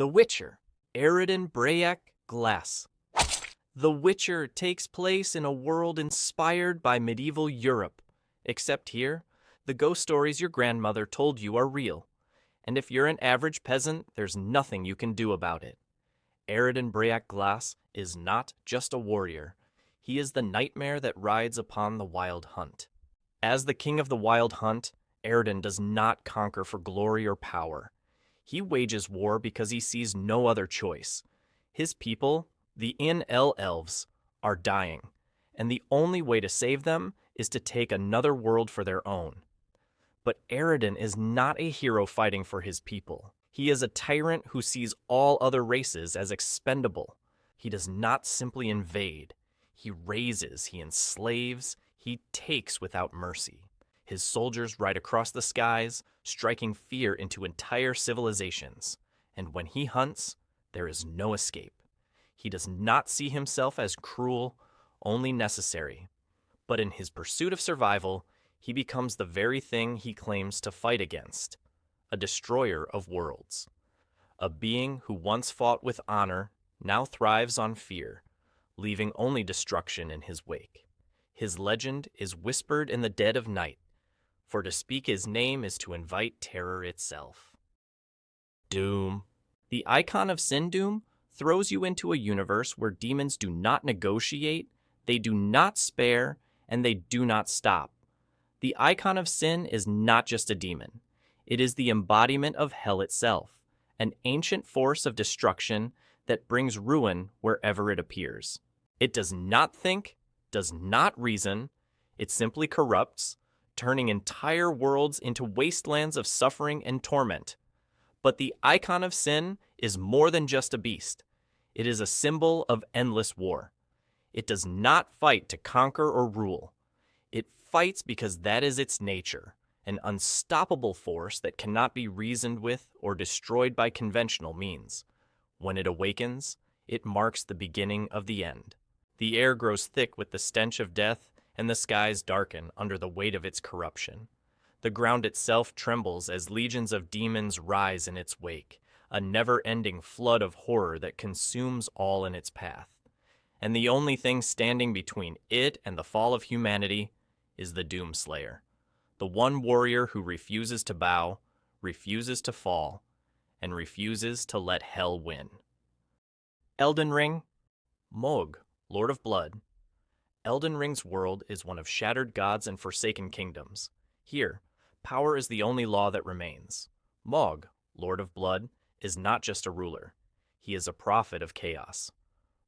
The Witcher, Eredin, Bréacc, Glas. The Witcher takes place in a world inspired by medieval Europe. Except here, the ghost stories your grandmother told you are real. And if you're an average peasant, there's nothing you can do about it. Eredin Bréacc Glas is not just a warrior. He is the nightmare that rides upon the wild hunt. As the king of the wild hunt, Eredin does not conquer for glory or power. He wages war because he sees no other choice. His people, the elves, are dying, and the only way to save them is to take another world for their own. But Eredin is not a hero fighting for his people. He is a tyrant who sees all other races as expendable. He does not simply invade. He raises, he enslaves, he takes without mercy. His soldiers ride across the skies, striking fear into entire civilizations. And when he hunts, there is no escape. He does not see himself as cruel, only necessary. But in his pursuit of survival, he becomes the very thing he claims to fight against, a destroyer of worlds. A being who once fought with honor now thrives on fear, leaving only destruction in his wake. His legend is whispered in the dead of night, for to speak his name is to invite terror itself. Doom. The icon of Sin Doom throws you into a universe where demons do not negotiate, they do not spare, and they do not stop. The icon of sin is not just a demon. It is the embodiment of hell itself, an ancient force of destruction that brings ruin wherever it appears. It does not think, does not reason, it simply corrupts, turning entire worlds into wastelands of suffering and torment. But the icon of sin is more than just a beast. It is a symbol of endless war. It does not fight to conquer or rule. It fights because that is its nature, an unstoppable force that cannot be reasoned with or destroyed by conventional means. When it awakens, it marks the beginning of the end. The air grows thick with the stench of death, and the skies darken under the weight of its corruption. The ground itself trembles as legions of demons rise in its wake, a never-ending flood of horror that consumes all in its path. And the only thing standing between it and the fall of humanity is the Doomslayer, the one warrior who refuses to bow, refuses to fall, and refuses to let hell win. Elden Ring. Mohg, Lord of Blood. Elden Ring's world is one of shattered gods and forsaken kingdoms. Here, power is the only law that remains. Mohg, Lord of Blood, is not just a ruler. He is a prophet of chaos.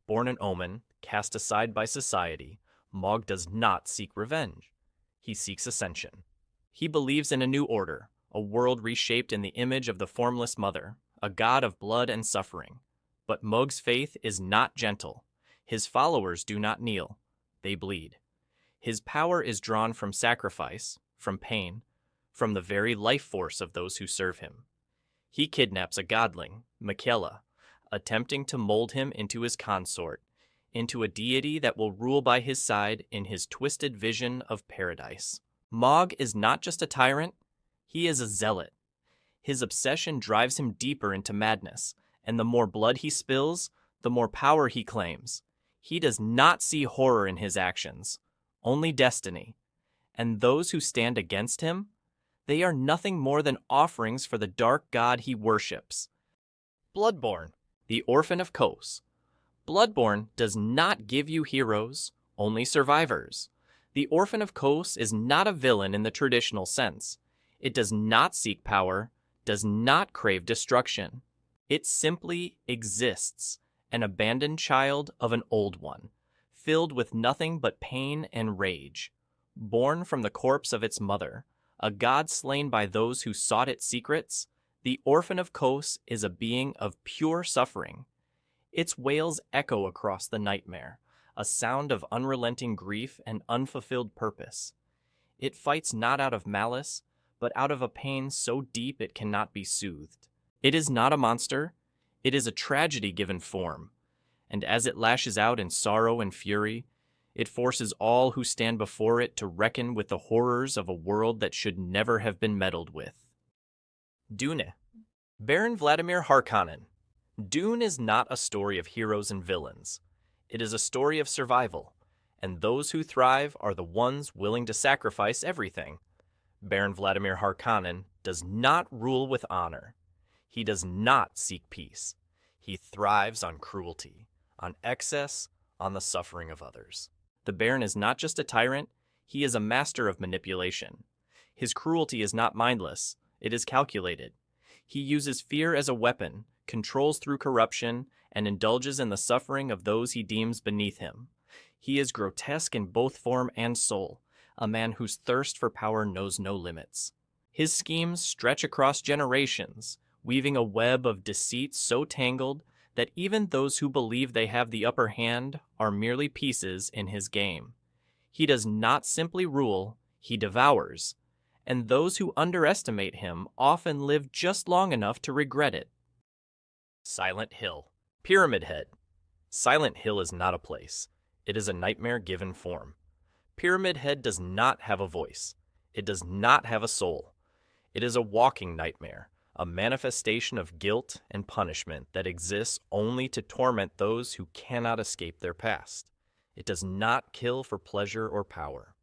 Born an omen, cast aside by society, Mohg does not seek revenge. He seeks ascension. He believes in a new order, a world reshaped in the image of the formless mother, a god of blood and suffering. But Mohg's faith is not gentle. His followers do not kneel. They bleed. His power is drawn from sacrifice, from pain, from the very life force of those who serve him. He kidnaps a godling, Miquella, attempting to mold him into his consort, into a deity that will rule by his side in his twisted vision of paradise. Mohg is not just a tyrant, he is a zealot. His obsession drives him deeper into madness, and the more blood he spills, the more power he claims. He does not see horror in his actions, only destiny. And those who stand against him, they are nothing more than offerings for the dark god he worships. Bloodborne, the Orphan of Kos. Bloodborne does not give you heroes, only survivors. The Orphan of Kos is not a villain in the traditional sense. It does not seek power, does not crave destruction. It simply exists, an abandoned child of an old one, filled with nothing but pain and rage. Born from the corpse of its mother, a god slain by those who sought its secrets, the Orphan of Kos is a being of pure suffering. Its wails echo across the nightmare, a sound of unrelenting grief and unfulfilled purpose. It fights not out of malice, but out of a pain so deep it cannot be soothed. It is not a monster, it is a tragedy given form, and as it lashes out in sorrow and fury, it forces all who stand before it to reckon with the horrors of a world that should never have been meddled with. Dune. Baron Vladimir Harkonnen. Dune is not a story of heroes and villains. It is a story of survival, and those who thrive are the ones willing to sacrifice everything. Baron Vladimir Harkonnen does not rule with honor. He does not seek peace. He thrives on cruelty, on excess, on the suffering of others. The Baron is not just a tyrant, he is a master of manipulation. His cruelty is not mindless, it is calculated. He uses fear as a weapon, controls through corruption, and indulges in the suffering of those he deems beneath him. He is grotesque in both form and soul, a man whose thirst for power knows no limits. His schemes stretch across generations, weaving a web of deceit so tangled that even those who believe they have the upper hand are merely pieces in his game. He does not simply rule, he devours, and those who underestimate him often live just long enough to regret it. Silent Hill. Pyramid Head. Silent Hill is not a place. It is a nightmare given form. Pyramid Head does not have a voice. It does not have a soul. It is a walking nightmare, a manifestation of guilt and punishment that exists only to torment those who cannot escape their past. It does not kill for pleasure or power.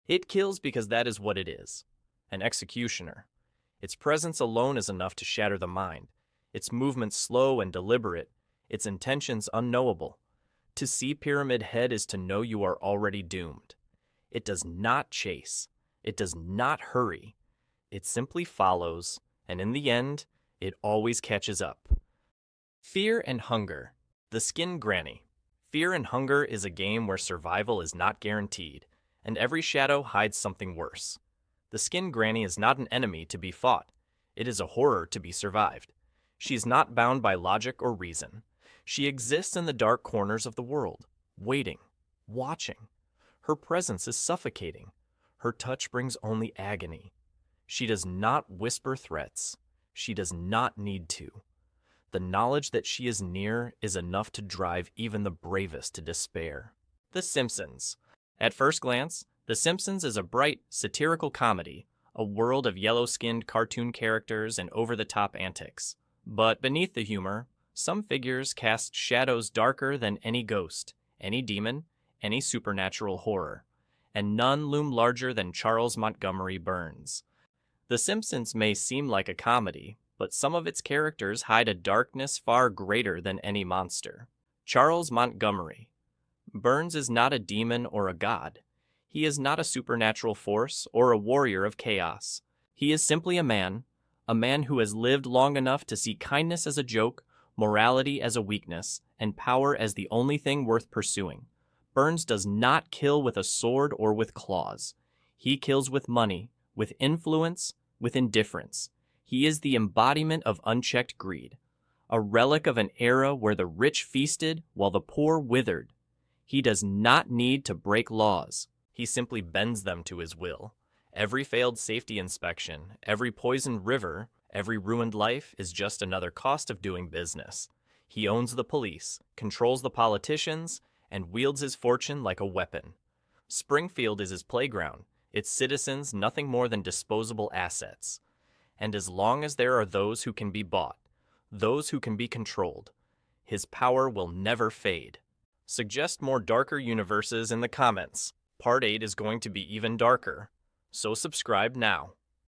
It kills because that is what it is, an executioner. Its presence alone is enough to shatter the mind, its movements slow and deliberate, its intentions unknowable. To see Pyramid Head is to know you are already doomed. It does not chase. It does not hurry. It simply follows, and in the end, it always catches up. Fear and Hunger. The Skin Granny. Fear and Hunger is a game where survival is not guaranteed, and every shadow hides something worse. The Skin Granny is not an enemy to be fought. It is a horror to be survived. She is not bound by logic or reason. She exists in the dark corners of the world, waiting, watching. Her presence is suffocating. Her touch brings only agony. She does not whisper threats. She does not need to. The knowledge that she is near is enough to drive even the bravest to despair. The Simpsons. At first glance, The Simpsons is a bright, satirical comedy, a world of yellow-skinned cartoon characters and over-the-top antics. But beneath the humor, some figures cast shadows darker than any ghost, any demon, any supernatural horror, and none loom larger than Charles Montgomery Burns. The Simpsons may seem like a comedy, but some of its characters hide a darkness far greater than any monster. Charles Montgomery. Burns is not a demon or a god. He is not a supernatural force or a warrior of chaos. He is simply a man who has lived long enough to see kindness as a joke, morality as a weakness, and power as the only thing worth pursuing. Burns does not kill with a sword or with claws. He kills with money, with influence, with indifference. He is the embodiment of unchecked greed, a relic of an era where the rich feasted while the poor withered. He does not need to break laws. He simply bends them to his will. Every failed safety inspection, every poisoned river, every ruined life is just another cost of doing business. He owns the police, controls the politicians, and wields his fortune like a weapon. Springfield is his playground, its citizens nothing more than disposable assets. And as long as there are those who can be bought, those who can be controlled, his power will never fade. Suggest more darker universes in the comments. Part 8 is going to be even darker, so subscribe now.